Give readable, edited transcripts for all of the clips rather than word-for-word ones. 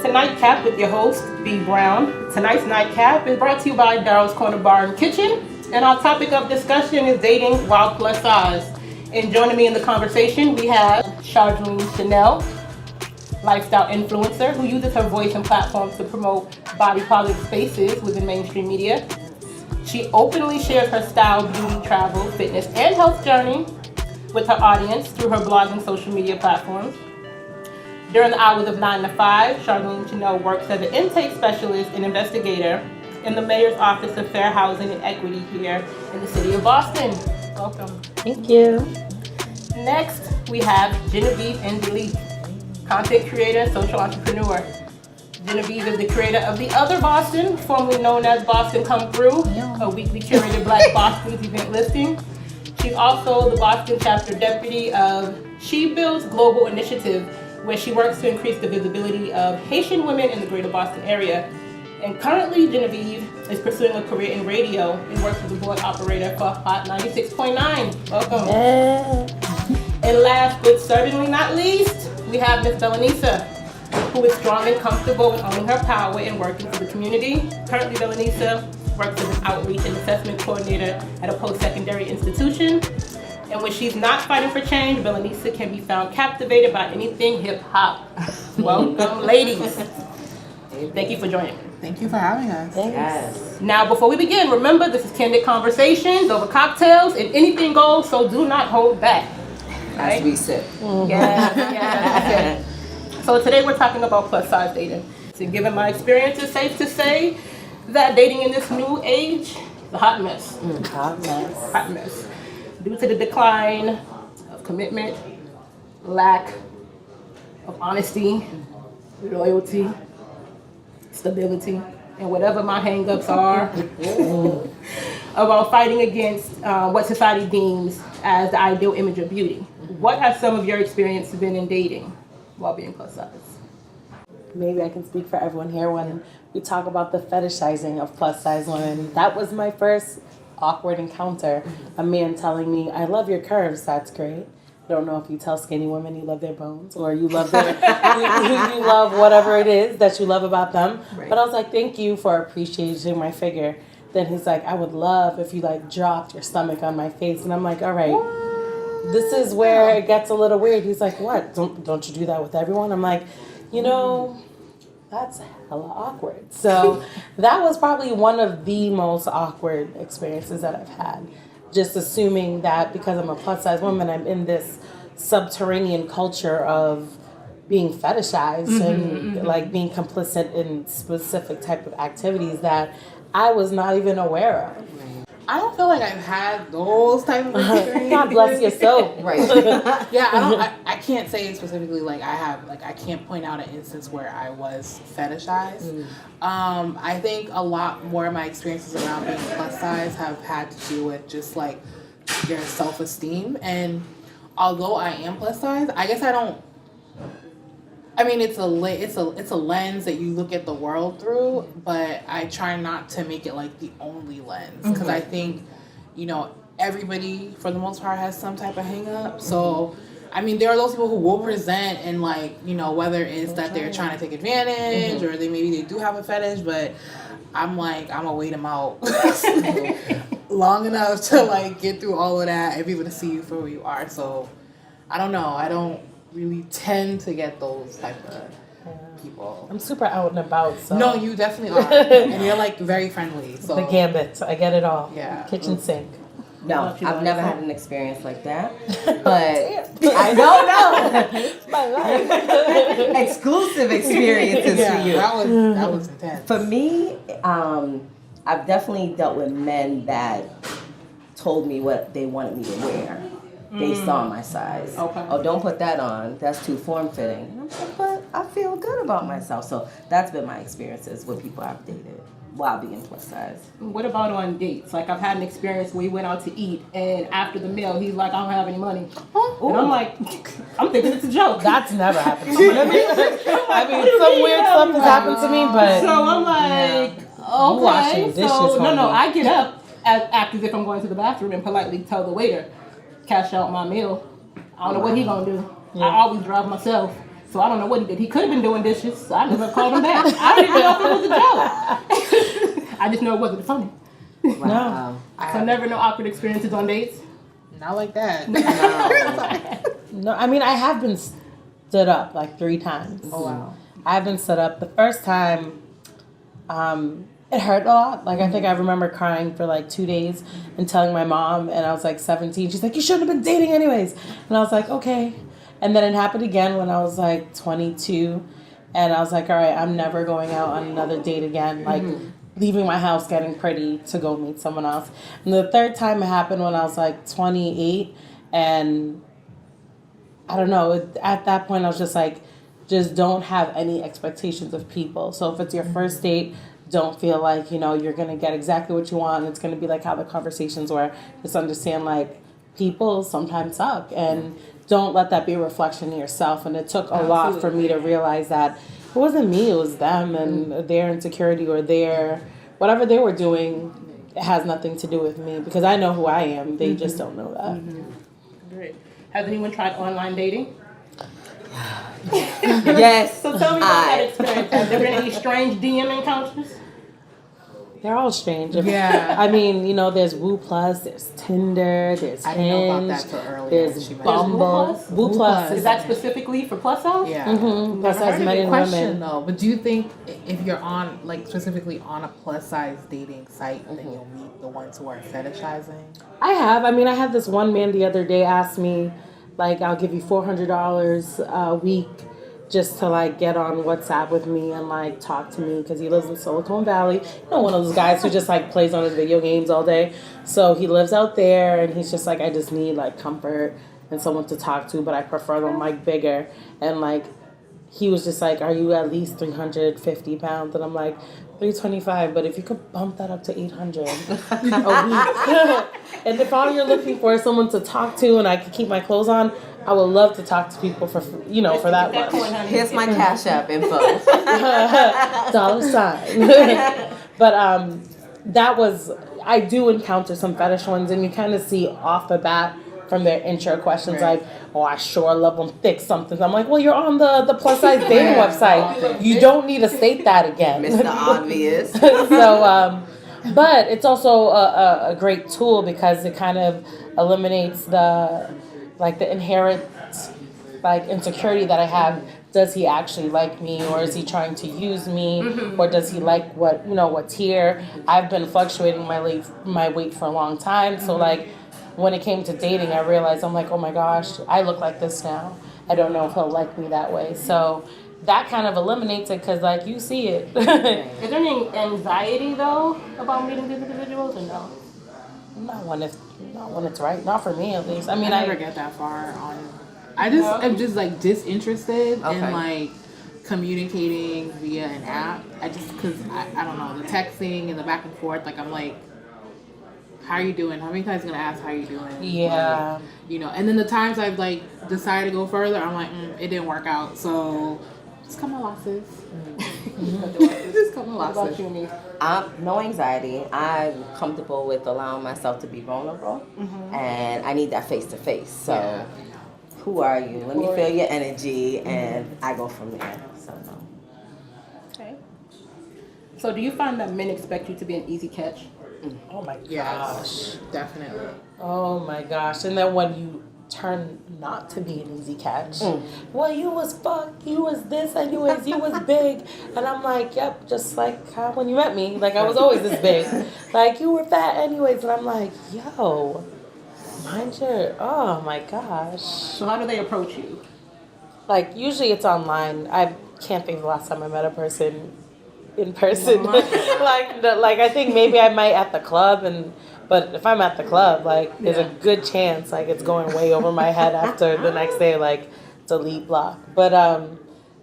to Nightcap with your host, B.Brown. Tonight's Nightcap is brought to you by Daryl's Corner Bar and Kitchen, and our topic of discussion is dating while plus size. And joining me in the conversation, we have Chardline Chanel, lifestyle influencer who uses her voice and platforms to promote body positive spaces within mainstream media. She openly shares her style, beauty, travel, fitness, and health journey with her audience through her blog and social media platforms. During the hours of 9 to 5, Chardline Chanel works as an intake specialist and investigator in the Mayor's Office of Fair Housing and Equity here in the city of Boston. Welcome. Thank you. Next, we have Genevieve Angelique, content creator and social entrepreneur. Genevieve is the creator of The Other Boston, formerly known as Boston Come Through, a weekly curated Black Boston's event listing. She's also the Boston chapter deputy of She Builds Global Initiative, where she works to increase the visibility of Haitian women in the greater Boston area. And currently, Genevieve is pursuing a career in radio and works as a board operator for Hot 96.9. Welcome. And last but certainly not least, we have Miss Bellaneesa, who is strong and comfortable with owning her power and working for the community. Currently, Bellaneesa works as an outreach and assessment coordinator at a post-secondary institution. And when she's not fighting for change, Bellaneesa can be found captivated by anything hip-hop. Welcome, ladies. Thank you for joining me. Thank you for having us. Yes. Now, before we begin, remember this is candid conversations over cocktails, and anything goes, so do not hold back. Right? As we sip. Yes. So today we're talking about plus-size dating. So given my experience, it's safe to say that dating in this new age is a hot mess. Hot mess. Hot mess. Due to the decline of commitment, lack of honesty, loyalty, stability, and whatever my hang-ups are about fighting against what society deems as the ideal image of beauty. What has some of your experience been in dating while being plus size? Maybe I can speak for everyone here when we talk about the fetishizing of plus size women. That was my first awkward encounter. A man telling me, I love your curves, that's great. I don't know if you tell skinny women you love their bones or you love their, you love whatever it is that you love about them. Right. But I was like, thank you for appreciating my figure. Then he's like, I would love if you like dropped your stomach on my face. And I'm like, all right, this is where it gets a little weird. He's like, what? Don't you do that with everyone? I'm like, you know, that's hella awkward. So that was probably one of the most awkward experiences that I've had. Just assuming that because I'm a plus size woman, I'm in this subterranean culture of being fetishized and like being complicit in specific type of activities that I was not even aware of. I don't feel like I've had those type of experiences. God bless your soul. Right. Yeah, I can't say specifically like I have, like I can't point out an instance where I was fetishized. I think a lot more of my experiences around being plus size have had to do with just like your self-esteem. And although I am plus size, I guess I don't. I mean, it's a lens that you look at the world through, but I try not to make it like the only lens because I think, you know, everybody for the most part has some type of hang up. So, I mean, there are those people who will present and like, you know, whether it's that they're trying to take advantage or maybe they do have a fetish, but I'm like, I'm gonna wait them out long enough to like get through all of that and be able to see you for who you are. So, I don't know. I don't really tend to get those type of people. I'm super out and about, so. No, you definitely are. And you're like very friendly. So the gambit. I get it all. Yeah. Kitchen sink. No, I've never had an experience like that. But I don't know. My life. Exclusive experiences for you. That was intense. For me, I've definitely dealt with men that told me what they wanted me to wear based on my size. Okay. Oh, don't put that on. That's too form-fitting. And I'm like, but I feel good about myself. So that's been my experiences with people I've dated while being plus size. What about on dates? Like I've had an experience where we went out to eat and after the meal, he's like, I don't have any money. And I'm like, I'm thinking it's a joke. That's never happened to me. I mean, some weird stuff has happened to me, but. So I'm like, okay. So, no, I get up, act as if I'm going to the bathroom and politely tell the waiter, cash out my meal. I don't know what he gonna do. I always drive myself. So I don't know what he did. He could have been doing dishes. So I never called him back. I don't even know if it was a joke. I just know it wasn't funny. Wow. So never no awkward experiences on dates. Not like that. No, I mean, I have been stood up like 3 times. Oh wow. I've been stood up. The first time, it hurt a lot. Like, I think I remember crying for like 2 days and telling my mom, and I was like 17. She's like, you shouldn't have been dating anyways. And I was like, okay. And then it happened again when I was like 22. And I was like, all right, I'm never going out on another date again. Like, leaving my house, getting pretty to go meet someone else. And the third time it happened when I was like 28. And I don't know, at that point I was just like, just don't have any expectations of people. So if it's your first date, don't feel like, you're going to get exactly what you want. It's going to be like how the conversations were. Just understand, like, people sometimes suck. And don't let that be a reflection of yourself. And it took a lot for me to realize that it wasn't me, it was them and their insecurity or their, whatever they were doing, it has nothing to do with me. Because I know who I am. They just don't know that. Great. Has anyone tried online dating? Yes. So tell me about that experience. Have there been any strange DM encounters? They're all strange. Yeah. I mean, there's Woo Plus, there's Tinder, there's I didn't know about that Hinge, till earlier. there's She mentioned Bumble. Woo Woo Plus Is that specifically for plus size? Yeah. Plus size men and Question women. though, but do you think if you're on, like, specifically on a plus size dating site, then you'll meet the ones who are fetishizing? I have. I mean, I had this one man the other day ask me, like, I'll give you $400 a week just to, like, get on WhatsApp with me and, like, talk to me because he lives in Silicon Valley. One of those guys who just, like, plays on his video games all day. So he lives out there and he's just like, I just need, like, comfort and someone to talk to, but I prefer them, like, bigger. And, like, he was just like, are you at least 350 pounds? And I'm like, 325, but if you could bump that up to 800 a week. And if all you're looking for is someone to talk to and I can keep my clothes on, I would love to talk to people for that much. Here's my Cash App info. $. But that was, I do encounter some fetish ones, and you kind of see off the bat from their intro questions, like, oh, I sure love them thick something. I'm like, well, you're on the plus size dating website. You don't need to state that again. Mr. Obvious. So, but it's also a great tool because it kind of eliminates the inherent, like, insecurity that I have. Does he actually like me, or is he trying to use me, or does he like what's here? I've been fluctuating my weight for a long time, so like when it came to dating, I realized I'm like, oh my gosh, I look like this now. I don't know if he'll like me that way. So that kind of eliminates it because, like, you see it. Is there any anxiety though about meeting these individuals, or no? Not when it's right. Not for me, at least. I mean, I never get that far on. I'm just like disinterested in like communicating via an app. Because I don't know, the texting and the back and forth. Like, I'm like, how are you doing? How many times are you gonna ask how you doing? Yeah. Like, and then the times I've like decided to go further, I'm like, it didn't work out. So just cut my losses. Just cut my losses. No anxiety. I'm comfortable with allowing myself to be vulnerable, and I need that face to face. So, who are you? Let me feel your energy, and I go from there. So, no. Okay. So, do you find that men expect you to be an easy catch? Oh my gosh. Yes, definitely. Oh my gosh. And then when you turn not to be an easy catch, well, you was you was this anyways, you was big. And I'm like, yep, just like how when you met me, like I was always this big. Like, you were fat anyways. And I'm like, yo, mind your, oh my gosh. So how do they approach you? Like, usually it's online. I can't think of the last time I met a person in person. like I think maybe I might at the club, but if I'm at the club, like, there's a good chance like it's going way over my head after the next day, like, delete block. But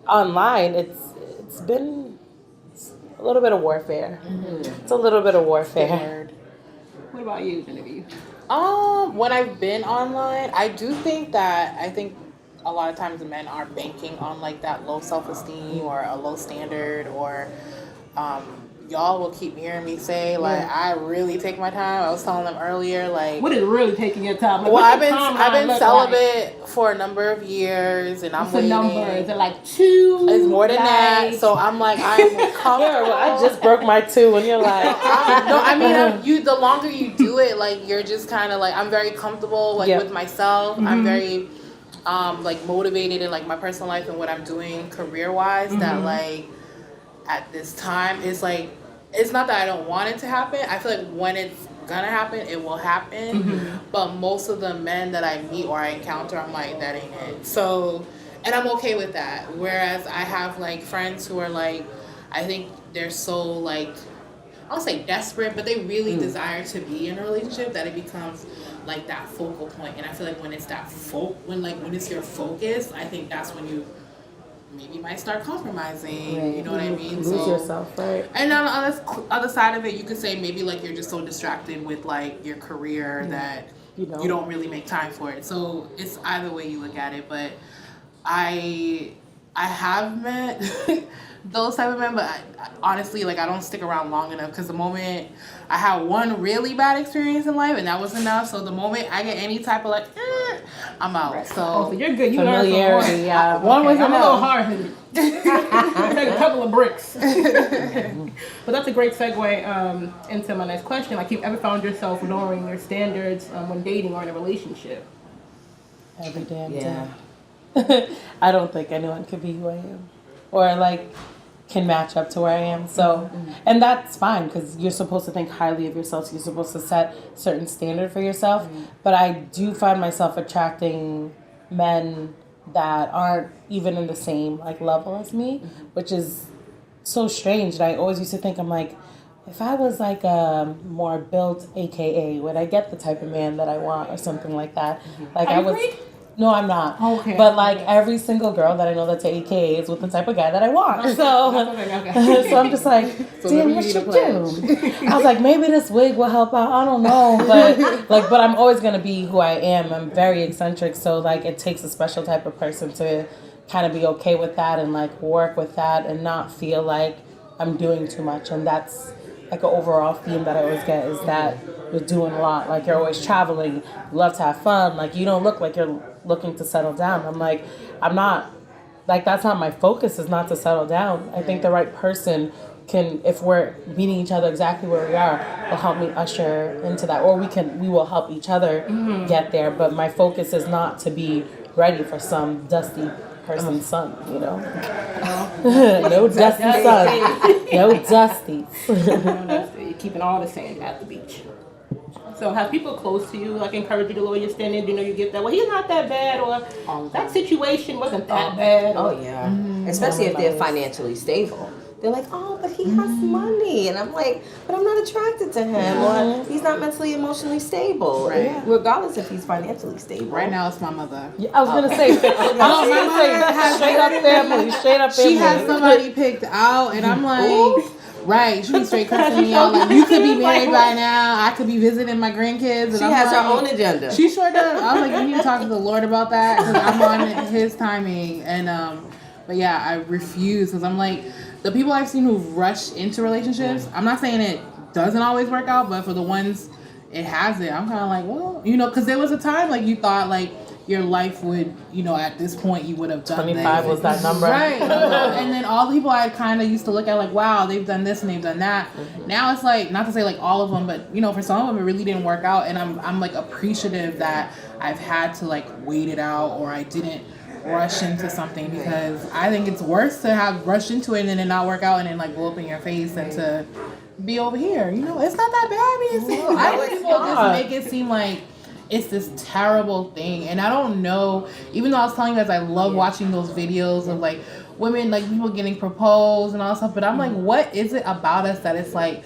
online, it's been a little bit of warfare. It's a little bit of warfare. What about you, Genevieve? When I've been online, I think a lot of times men are banking on like that low self-esteem or a low standard, or y'all will keep hearing me say, like, I really take my time. I was telling them earlier, like, What is really taking your time? Like, well, what's your I've been timeline look celibate for a number of years, and I'm What's the waiting. number? Is it like 2? It's more than that. Like- So I'm like, I'm comfortable. I just broke my 2, and you're like, No, I mean, you. The longer you do it, like, you're just kind of like, I'm very comfortable, like, with myself. I'm very, like, motivated in, like, my personal life and what I'm doing career-wise. That, like, at this time, it's like, it's not that I don't want it to happen. I feel like when it's gonna happen, it will happen. But most of the men that I meet or I encounter, I'm like, that ain't it. So, and I'm okay with that. Whereas I have, like, friends who are like, I think they're so, like, I don't say desperate, but they really desire to be in a relationship that it becomes like that focal point. And I feel like when it's that when it's your focus, I think that's when you maybe might start compromising. You know what I mean? Lose yourself, right? And on the other side of it, you could say maybe like you're just so distracted with like your career that you don't really make time for it. So it's either way you look at it. But I have met those type of men, but honestly, like, I don't stick around long enough, because the moment I had one really bad experience in life, and that was enough. So the moment I get any type of like, I'm out. Right. So You're good. You learned from Familiarity, one. One was I'm a enough. little hard-headed. Take a couple of bricks. But that's a great segue into my next question. Like, you've ever found yourself lowering your standards when dating or in a relationship? Every damn day. I don't think anyone could be who I am, or like can match up to where I am. So, and that's fine, because you're supposed to think highly of yourself. So you're supposed to set certain standard for yourself. But I do find myself attracting men that aren't even in the same like level as me, which is so strange. And I always used to think, I'm like, if I was like more built, AKA, would I get the type of man that I want or something like that? Like I was. No, I'm not. Okay. But like every single girl that I know that's AKA is with the type of guy that I want. So, so I'm just like, damn, what should do? I was like, maybe this wig will help out. I don't know, but I'm always gonna be who I am. I'm very eccentric, so like it takes a special type of person to kind of be okay with that and like work with that and not feel like I'm doing too much. And that's like an overall theme that I always get, is that you're doing a lot. Like, you're always traveling, you love to have fun. Like, you don't look like you're looking to settle down. I'm like, I'm not, like, that's not my focus, is not to settle down. I think the right person can, if we're meeting each other exactly where we are, will help me usher into that. Or we will help each other get there. But my focus is not to be ready for some dusty person's son, you know? No dusty son. No dusty. You're keeping all the sand at the beach. So have people close to you like encourage you to lower your standard? You know, you get that, well, he's not that bad, or that situation wasn't that bad. Oh yeah, especially if they're financially stable. They're like, oh, but he has money, and I'm like, but I'm not attracted to him, or he's not mentally, emotionally stable. Right. Yeah. Regardless if he's financially stable. right now it's my mother. Yeah, I was gonna say, straight up family, straight up family. She has somebody picked out, and I'm like, right, she be straight cussing me out like, you could be married by now, I could be visiting my grandkids. And She I'm has like, her own agenda. She sure does. I was like, you need to talk to the Lord about that, because I'm on his timing. And but yeah, I refuse, because I'm like, the people I've seen who've rushed into relationships, I'm not saying it doesn't always work out, but for the ones it hasn't, I'm kind of like, well, you know, because there was a time like you thought like your life would, you know, at this point you would have done 25 this. was that number. Right. And then all the people I kind of used to look at like, wow, they've done this and they've done that. Now it's like, not to say like all of them, but you know, for some of them it really didn't work out, and I'm like appreciative that I've had to like wait it out, or I didn't rush into something, because I think it's worse to have rushed into it and then it not work out and then like blow up in your face than to be over here. You know, it's not that bad being single. I think people just make it seem like it's this terrible thing. And I don't know, even though I was telling you guys I love watching those videos of like women, like people getting proposed and all that stuff, but I'm like, what is it about us that it's like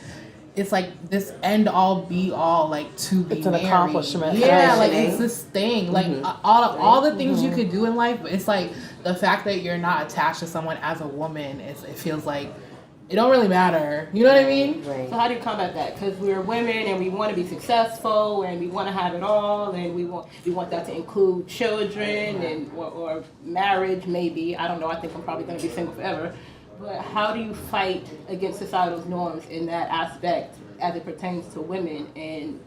this end all be all, like to be It's an married. accomplishment. Yeah, Right. like it's this thing. Like all the things you could do in life, but it's like the fact that you're not attached to someone as a woman, it feels like it don't really matter. You know what I mean? Right. So how do you combat that? Because we're women and we want to be successful and we want to have it all, and we want that to include children and or marriage maybe. I don't know. I think I'm probably going to be single forever. But how do you fight against societal norms in that aspect as it pertains to women and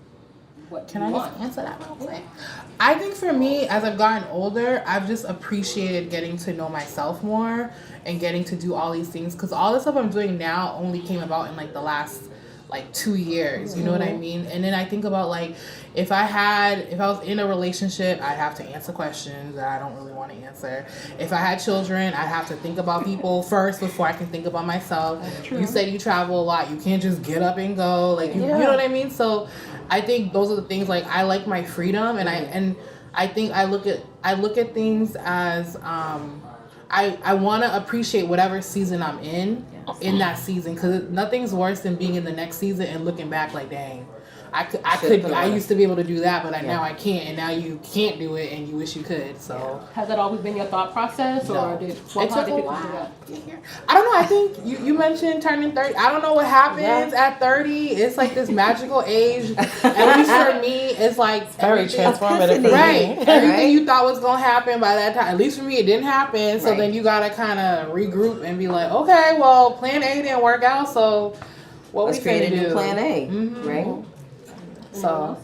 what Can you I want? just answer that real quick? I think for me, as I've gotten older, I've just appreciated getting to know myself more and getting to do all these things. Because all the stuff I'm doing now only came about in like the last like 2 years. You know what I mean? And then I think about like if I was in a relationship, I'd have to answer questions that I don't really want to answer. If I had children, I'd have to think about people first before I can think about myself. You said you travel a lot. You can't just get up and go. Like you know what I mean? So I think those are the things, like I like my freedom, and I think I look at things as I want to appreciate whatever season I'm in that season, because nothing's worse than being in the next season and looking back like, dang, I used to be able to do that, but now I can't, and now you can't do it, and you wish you could. So Has that always been your thought process, or it how took did a you do while. that? I don't know. I think you mentioned turning 30. I don't know what happens at 30. It's like this magical age. At least for me, it's like Very transformative. For right. me. Everything you thought was gonna happen by that time. At least for me, it didn't happen. So Right. then you gotta kind of regroup and be like, okay, well, Plan A didn't work out. So what Let's we create finna a new do? Plan A, right? So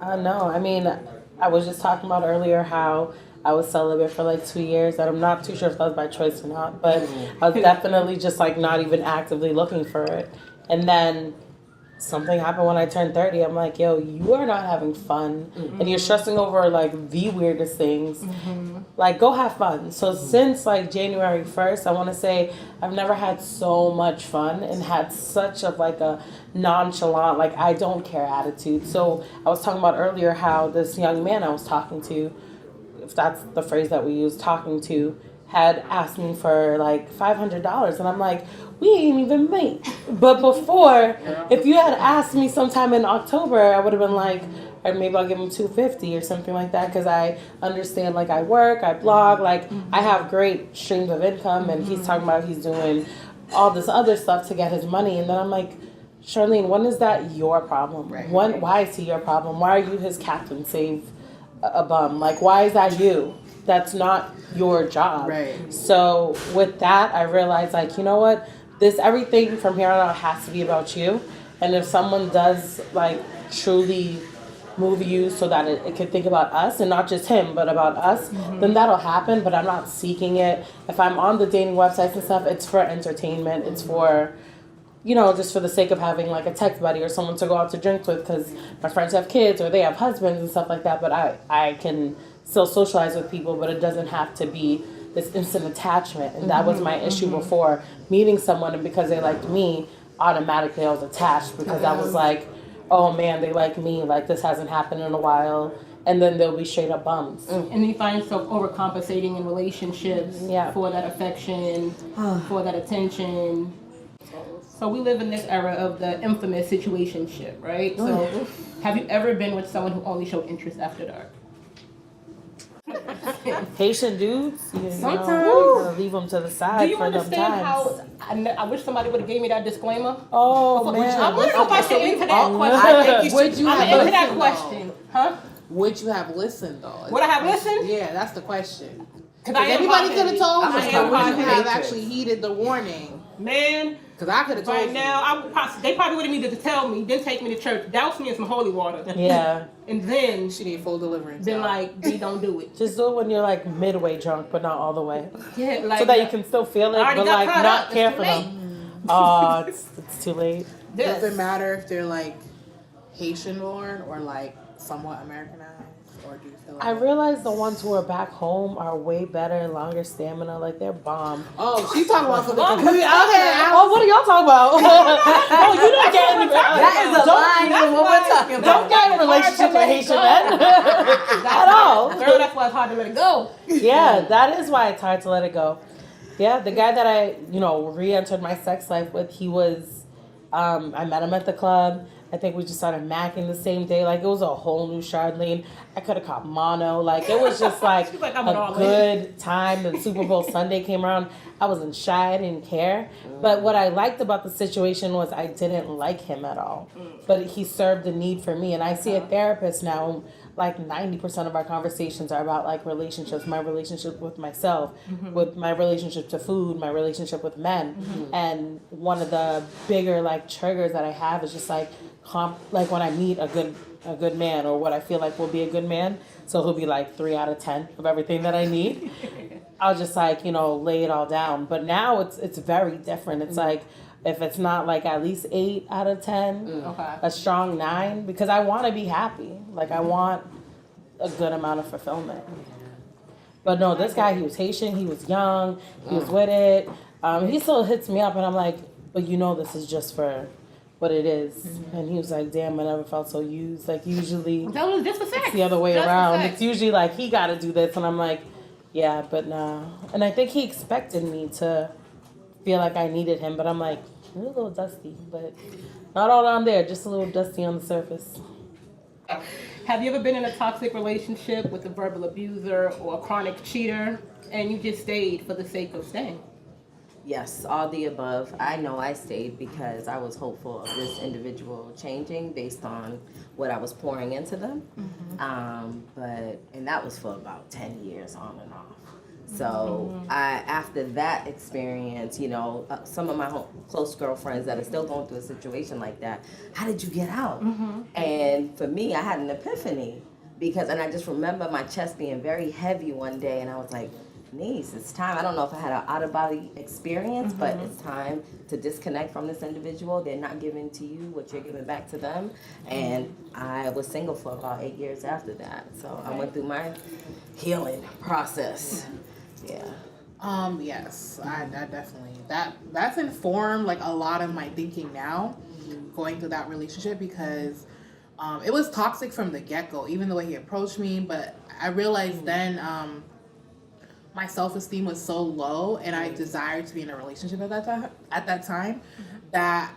No, I mean, I was just talking about earlier how I was celibate for like 2 years, and I'm not too sure if that was by choice or not, but I was definitely just like not even actively looking for it. And then something happened when I turned 30. I'm like, yo, you are not having fun, and you're stressing over like the weirdest things. Like, go have fun. So since like January 1st, I want to say I've never had so much fun and had such a like a nonchalant, like I don't care attitude. So I was talking about earlier how this young man I was talking to, if that's the phrase that we use, talking to, had asked me for like $500, and I'm like, we ain't even made. But before, if you had asked me sometime in October, I would have been like, or maybe I'll give him $250 or something like that, because I understand, like, I work, I blog, like I have great streams of income, and he's talking about he's doing all this other stuff to get his money, and then I'm like, Charlene, when is that your problem? Why is he your problem? Why are you his captain? Save a bum. Like, why is that you? That's not your job. Right. So with that, I realized, like, you know what? Everything from here on out has to be about you. And if someone does, like, truly move you so that it can think about us and not just him, but about us, then that'll happen. But I'm not seeking it. If I'm on the dating websites and stuff, it's for entertainment. It's for, you know, just for the sake of having like a text buddy or someone to go out to drinks with, because my friends have kids or they have husbands and stuff like that. But I can still socialize with people, but it doesn't have to be this instant attachment. And that was my issue before, meeting someone, and because they liked me, automatically I was attached, because I was like, oh man, they like me, like this hasn't happened in a while. And then they'll be straight up bums. And you find yourself overcompensating in relationships for that affection, for that attention. So we live in this era of the infamous situationship, right? So have you ever been with someone who only showed interest after dark? Patient dudes, you Sometimes. know, you gotta leave them to the Do side you for them understand times. how I wish somebody would have gave me that disclaimer? Oh man. I wonder if I should answer that question. I think you Would you have answer that listened, question? Huh? Would you have listened though? Would I have listened? Yeah, that's the question. Because I am Anybody could have told I me, am would you have hard-headed. actually heeded the warning? Man, Because I could have told right you. now, they probably would have needed to tell me, then take me to church, douse me in some holy water. Yeah. And then, She need full deliverance. then y'all. like, we don't do it. Just do it when you're like midway drunk, but not all the way. Yeah, like, So that you can still feel it, I already but got like caught not up. care It's for too them. Oh, it's too late. Yes. Does it matter if they're like Haitian born or like somewhat Americanized? Or do you feel like I realize the ones who are back home are way better, longer stamina, like they're bomb. Oh, she's talking about something Long- completely. Okay, Oh, what are y'all talking about? Oh, you don't get in That is a line from what we're talking about. Don't get in a relationship with Haitian men at all. Girl, that's why it's hard to let it go. Yeah, that is why it's hard to let it go. Yeah, the guy that I, re-entered my sex life with, he was, I met him at the club. I think we just started macking the same day. Like, it was a whole new Chardline. I could have caught mono. Like, it was just like She's like, I'm all a good time. The Super Bowl Sunday came around. I wasn't shy. I didn't care. But what I liked about the situation was I didn't like him at all. But he served a need for me. And I see a therapist now. like 90% of our conversations are about like relationships, my relationship with myself, with my relationship to food, my relationship with men. And one of the bigger like triggers that I have is just like like when I meet a good man, or what I feel like will be a good man. So he'll be like 3 out of 10 of everything that I need. I'll just like, lay it all down. But now it's very different. It's like, if it's not like at least 8 out of 10, a strong 9, because I want to be happy. Like I want a good amount of fulfillment. But no, this guy, he was Haitian, he was young, he was with it. He still hits me up and I'm like, but this is just for what it is. And he was like, damn, I never felt so used. Like usually That was just for sex. it's the other way Just for around. sex. It's usually like he got to do this and I'm like, yeah, but no. And I think he expected me to feel like I needed him, but I'm like, you're a little dusty, but not all down there, just a little dusty on the surface. Have you ever been in a toxic relationship with a verbal abuser or a chronic cheater, and you just stayed for the sake of staying? Yes, all the above. I know I stayed because I was hopeful of this individual changing based on what I was pouring into them. And that was for about 10 years on and off. So after that experience, some of my close girlfriends that are still going through a situation like that, how did you get out? And for me, I had an epiphany and I just remember my chest being very heavy one day and I was like, niece, it's time. I don't know if I had an out-of-body experience, but it's time to disconnect from this individual. They're not giving to you what you're giving back to them. And I was single for about 8 years after that. So I went through my healing process. Yeah. Yes, I definitely, that's informed like a lot of my thinking now, going through that relationship, because it was toxic from the get-go, even the way he approached me. But I realized then my self-esteem was so low, and I desired to be in a relationship at that time that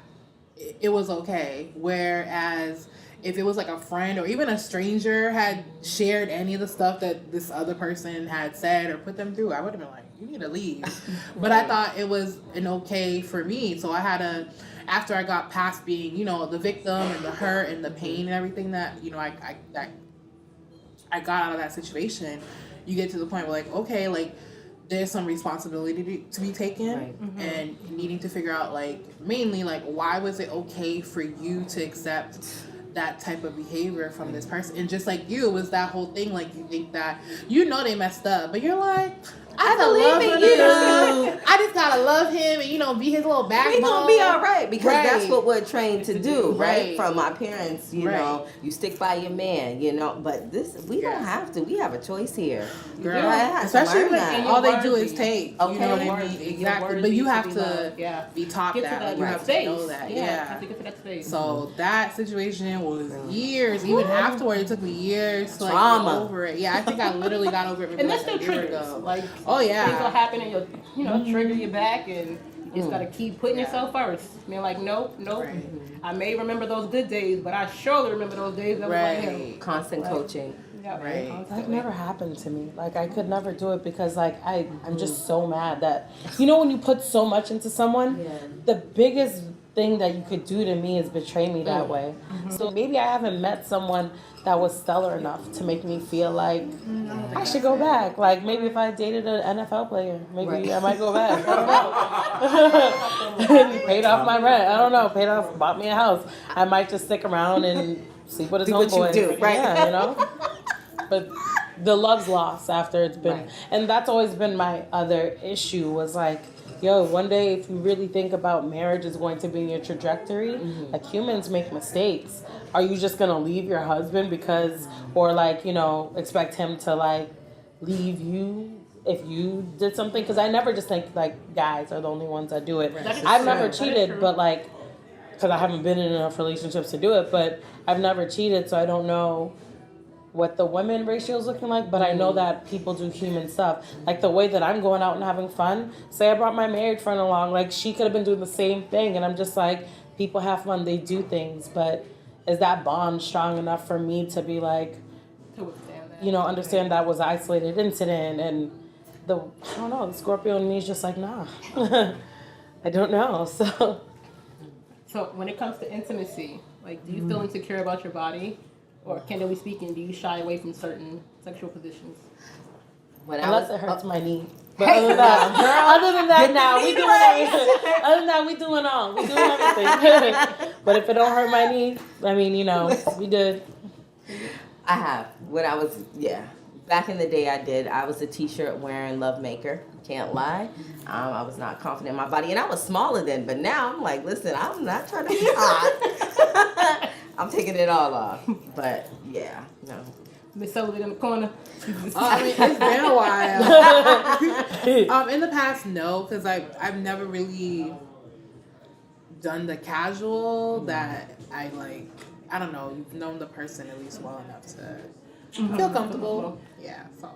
it was okay. Whereas if it was like a friend or even a stranger had shared any of the stuff that this other person had said or put them through, I would have been like, you need to leave. But I thought it was an okay for me. So I had after I got past being, the victim and the hurt and the pain and everything that, I got out of that situation, you get to the point where like, okay, like there's some responsibility to be taken, and needing to figure out like, mainly like, why was it okay for you to accept that type of behavior from this person? And just like you, it was that whole thing, like you think that they messed up, but you're like, I believe in you. I just gotta love him and be his little backbone. We're gonna be all right because that's what we're trained to do, right? From our parents, you know, you stick by your man, But we don't have to. We have a choice here. Girl, Yeah, especially when all they do worthy. is take. Okay. You know what I mean? Exactly. But you have to be taught Get to that. that You have space. to know that. You have to get to that space. So that situation was years. Even afterward, it took me years to Trauma. get over it. Yeah, I think I literally got over it maybe And that's like still a year triggers. ago. Like, Oh yeah. things will happen and you'll, trigger you back, and you just gotta keep putting yourself first. Being like, nope. Right. I may remember those good days, but I surely remember those days that was like him. Constant coaching. Yeah, Right. That never happened to me. Like I could never do it because like I'm just so mad that when you put so much into someone, the biggest thing that you could do to me is betray me that way. So maybe I haven't met someone that was stellar enough to make me feel like I should go back. Like maybe if I dated an NFL player, maybe I might go back. I don't know. Paid off my rent. I don't know. Bought me a house. I might just stick around and sleep with his Do what you homeboy. do, right? Yeah, But the love's lost after it's been, and that's always been my other issue was like, one day if you really think about marriage is going to be in your trajectory, like humans make mistakes. Are you just gonna leave your husband or expect him to like leave you if you did something? Because I never just think like guys are the only ones that do it. I've never cheated, but like, because I haven't been in enough relationships to do it, but I've never cheated, so I don't know what the women ratio is looking like, but I know that people do human stuff. Like the way that I'm going out and having fun, say I brought my married friend along, like she could have been doing the same thing, and I'm just like, people have fun, they do things, but is that bond strong enough for me to be like, To withstand that. understand that was an isolated incident, and I don't know, the Scorpio in me is just like, nah. I don't know, So when it comes to intimacy, like, do you feel insecure about your body? Or candidly speaking, do you shy away from certain sexual positions? Unless it hurts my knee. But other than that, now we doing everything. Other than that, we doing all. We doing everything. But if it don't hurt my knee, I mean, we good. I have. When I was, back in the day I did. I was a t-shirt wearing lovemaker. Can't lie. I was not confident in my body. And I was smaller then. But now I'm like, listen, I'm not trying to be hot. I'm taking it all off. But, yeah, no. Miss Sullivan in the corner. I mean, it's been a while. In the past, no, because I've never really done the casual that I like. I don't know. You've known the person at least well enough to feel comfortable. Yeah, so.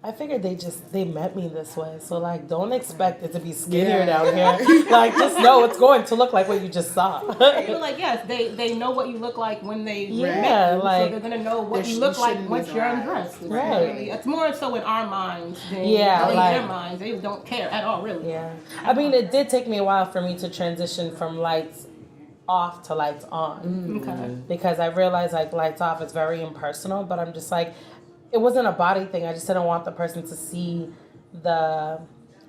I figured they met me this way, so like don't expect it to be skinnier down here. Like just know it's going to look like what you just saw. But like yes, they know what you look like when they met you, like so they're gonna know what you look like once you're undressed. Right. It's more so in our minds than in their minds. They don't care at all, really. Yeah. I mean, it did take me a while for me to transition from lights off to lights on. Okay. Because I realized like lights off is very impersonal, but I'm just like, it wasn't a body thing. I just didn't want the person to see the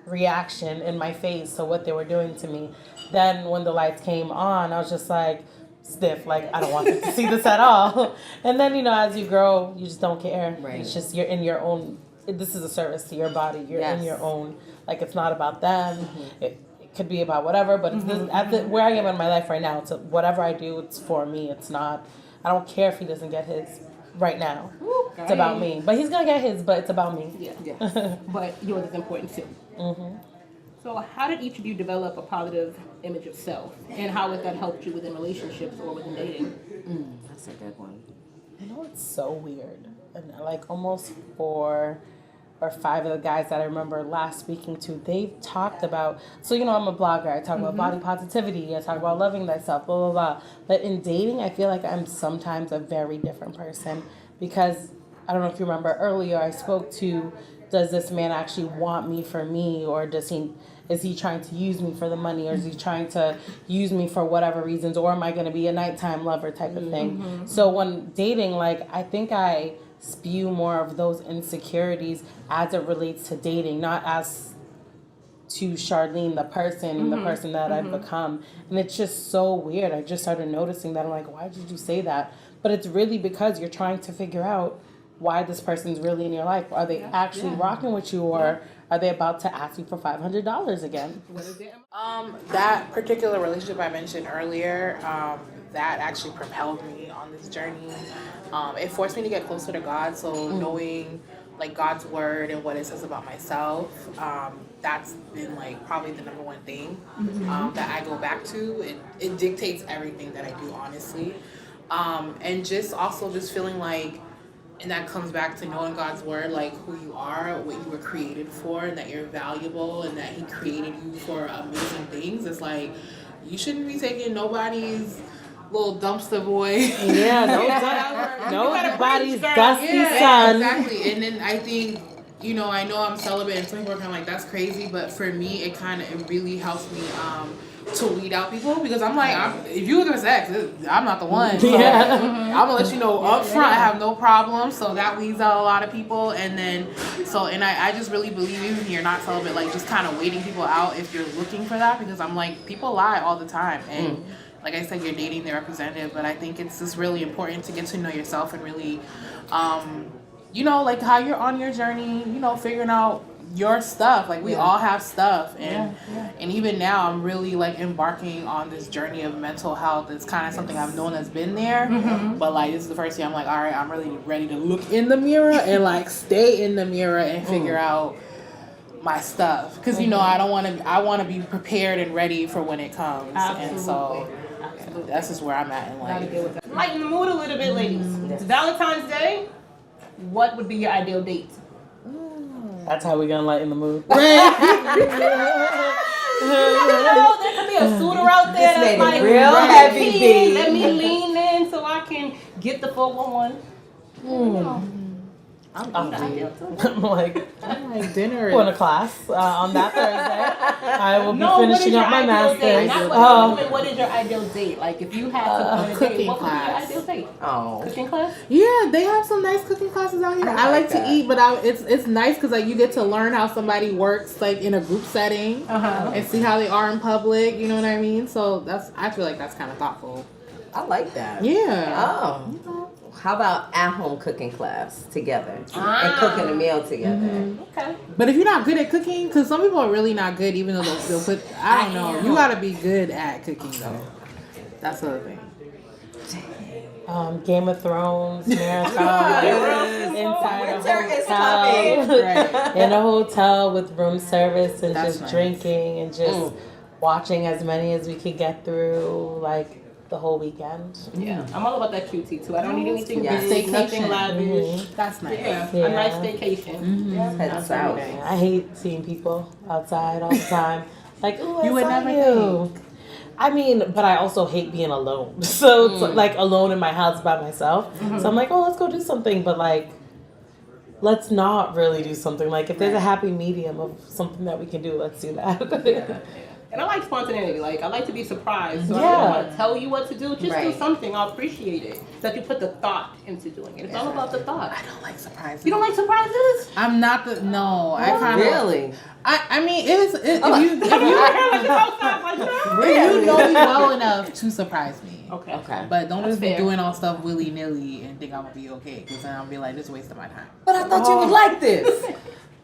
reaction in my face to what they were doing to me. Then when the lights came on, I was just like stiff, like I don't want them to see this at all. And then, as you grow, you just don't care. Right. It's just you're in your own, this is a service to your body. You're in your own, like it's not about them. Mm-hmm. It could be about whatever, but it's where I am in my life right now, it's whatever I do, it's for me. It's not, I don't care if he doesn't get his right now. Okay. It's about me. But he's going to get his, but it's about me. Yeah. But yours is important too. Mm-hmm. So how did each of you develop a positive image of self? And how has that helped you within relationships or within dating? That's a good one. It's so weird. And like almost 4 or 5 of the guys that I remember last speaking to, they've talked about, so I'm a blogger, I talk about body positivity, I talk about loving thyself, blah, blah, blah. But in dating, I feel like I'm sometimes a very different person because, I don't know if you remember earlier, I spoke to, does this man actually want me for me, or is he trying to use me for the money, or is he trying to use me for whatever reasons, or am I going to be a nighttime lover type of thing? So when dating, like, I think I spew more of those insecurities as it relates to dating, not as to Chardline, the person, and the person that I've become. And it's just so weird. I just started noticing that. I'm like, why did you say that? But it's really because you're trying to figure out why this person's really in your life. Are they actually rocking with you, or are they about to ask you for $500 again? What is it? That particular relationship I mentioned earlier, that actually propelled me on this journey. It forced me to get closer to God. So knowing like God's word and what it says about myself, that's been like probably the number one thing that I go back to. It dictates everything that I do, honestly. And just also just feeling like, and that comes back to knowing God's word, like who you are, what you were created for, and that you're valuable, and that he created you for amazing things. It's like, you shouldn't be taking nobody's little dumpster boy. Yeah, nobody's dusty son. Exactly. And then I think, I know I'm celibate, and some people are kind of like, that's crazy, but for me, it really helps me to weed out people, because I'm like, if you looking for sex, I'm not the one. So I'm gonna let you know up front, I have no problem. So that weeds out a lot of people. And then, I just really believe, even if you're not celibate, like just kind of waiting people out if you're looking for that, because I'm like, people lie all the time. And like I said, you're dating their representative, but I think it's just really important to get to know yourself and really, like how you're on your journey, figuring out your stuff. Like we all have stuff, and even now I'm really like embarking on this journey of mental health. It's kind of something I've known that's been there, but like this is the first year I'm like, all right, I'm really ready to look in the mirror and like stay in the mirror and figure out my stuff, because I want to be prepared and ready for when it comes. And so that's just where I'm at in life. Lighten the mood a little bit, ladies. It's Valentine's Day. What would be your ideal date? That's how we're gonna lighten the mood. There could be a suitor out there that's like real heavy, babe. Let me lean in so I can get the 411. I'm like dinner. Going to class on that Thursday. I will be finishing up my master's. What is your ideal date? Like if you had to put a date, what would be your ideal date? Oh, Cooking class? Yeah, they have some nice cooking classes out here. I like to eat, but it's nice because like you get to learn how somebody works like in a group setting and see how they are in public. You know what I mean? So I feel like that's kind of thoughtful. I like that. Yeah. Oh. How about at-home cooking class together and cooking a meal together? Okay. But if you're not good at cooking, because some people are really not good, even though they'll put, I don't know. You gotta be good at cooking though. That's the other thing. Game of Thrones marathon inside a hotel, in a hotel with room service and just drinking and just watching as many as we could get through, like the whole weekend. Yeah, I'm all about that QT too. I don't need anything big, nothing lavish. That's nice. Yeah, a nice vacation. That's out. I hate seeing people outside all the time. Like, oh, you would never think. I mean, but I also hate being alone. So it's like alone in my house by myself. So I'm like, oh, let's go do something. But like, let's not really do something. Like, if there's a happy medium of something that we can do, let's do that. And I like spontaneity. Like, I like to be surprised. So I don't want to tell you what to do. Just do something. I'll appreciate it. That you put the thought into doing it. It's all about the thought. I don't like surprises. You don't like surprises? I'm not the, no. I kind of. Really? I mean, if you know me well enough to surprise me. Okay. But don't just be doing all stuff willy-nilly and think I'm going to be okay. Because then I'll be like, this is a waste of my time. But I thought you would like this.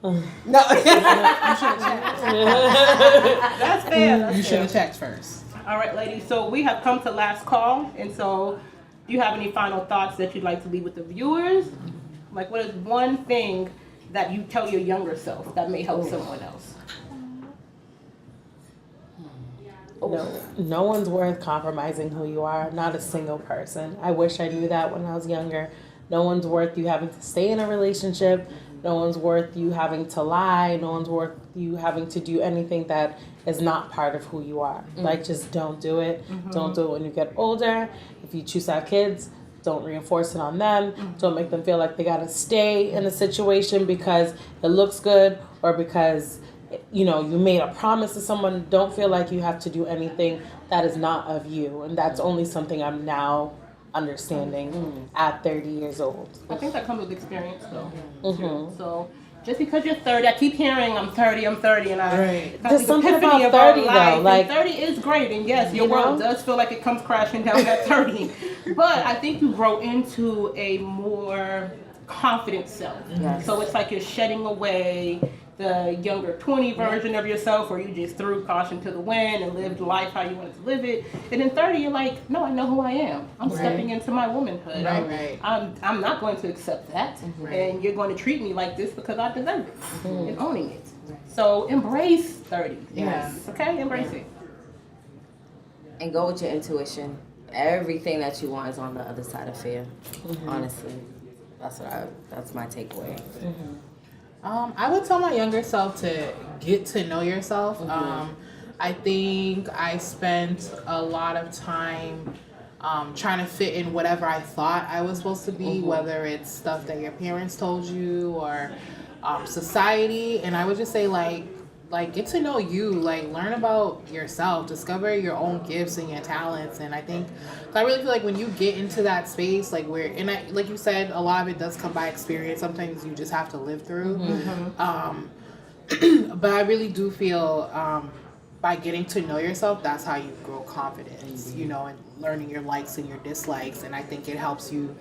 No. You should have checked. That's fair. You should have checked first. All right, ladies. So we have come to last call. And so do you have any final thoughts that you'd like to leave with the viewers? Like, what is one thing that you tell your younger self that may help someone else? No one's worth compromising who you are. Not a single person. I wish I knew that when I was younger. No one's worth you having to stay in a relationship. No one's worth you having to lie. No one's worth you having to do anything that is not part of who you are. Like, just don't do it. Don't do it when you get older. If you choose to have kids, don't reinforce it on them. Don't make them feel like they gotta stay in a situation because it looks good or because you made a promise to someone. Don't feel like you have to do anything that is not of you. And that's only something I'm now understanding at 30 years old. I think that comes with experience, though. So just because you're 30, I keep hearing I'm 30, and there's something about 30 though. Like, 30 is great, and yes, your world does feel like it comes crashing down at 30. But I think you grow into a more confident self. So it's like you're shedding away the younger 20 version of yourself, where you just threw caution to the wind and lived life how you wanted to live it. And in 30, you're like, no, I know who I am. I'm stepping into my womanhood. I'm not going to accept that. And you're going to treat me like this because I deserve it. And owning it. So embrace 30. Okay? Embrace it. And go with your intuition. Everything that you want is on the other side of fear. Honestly. That's my takeaway. I would tell my younger self to get to know yourself. I think I spent a lot of time trying to fit in whatever I thought I was supposed to be, whether it's stuff that your parents told you or society. And I would just say, like get to know you, like learn about yourself, discover your own gifts and your talents. And I really feel like when you get into that space, like like you said, a lot of it does come by experience. Sometimes you just have to live through. But I really do feel by getting to know yourself, that's how you grow confidence, and learning your likes and your dislikes. And I think it helps you,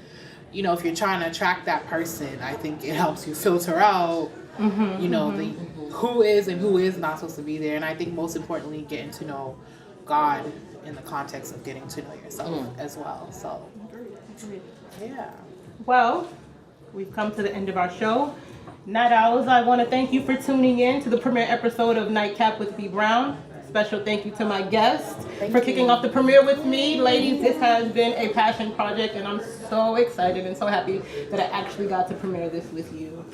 if you're trying to attract that person, I think it helps you filter out the who is and who is not supposed to be there. And I think most importantly, getting to know God in the context of getting to know yourself as well. So, yeah. Well, we've come to the end of our show. Night Owls, I want to thank you for tuning in to the premiere episode of Nightcap with B.Brown. Special thank you to my guests for kicking off the premiere with me. Ladies, this has been a passion project, and I'm so excited and so happy that I actually got to premiere this with you.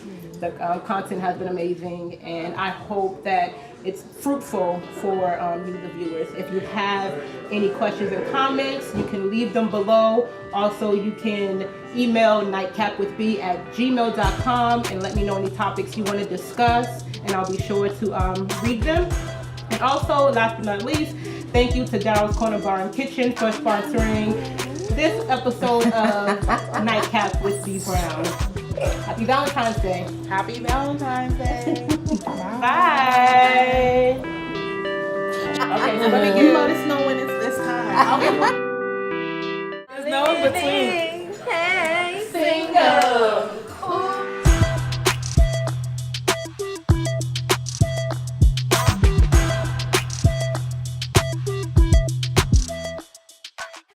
The content has been amazing, and I hope that it's fruitful for you, the viewers. If you have any questions and comments, you can leave them below. Also, you can email nightcapwithb@gmail.com and let me know any topics you want to discuss, and I'll be sure to read them. And also, last but not least, thank you to Daryl's Corner Bar and Kitchen for sponsoring this episode of Nightcap with B.Brown. Happy Valentine's Day. Happy Valentine's Day. Bye. Okay, so let me You let us know when it's this time. There's no in between.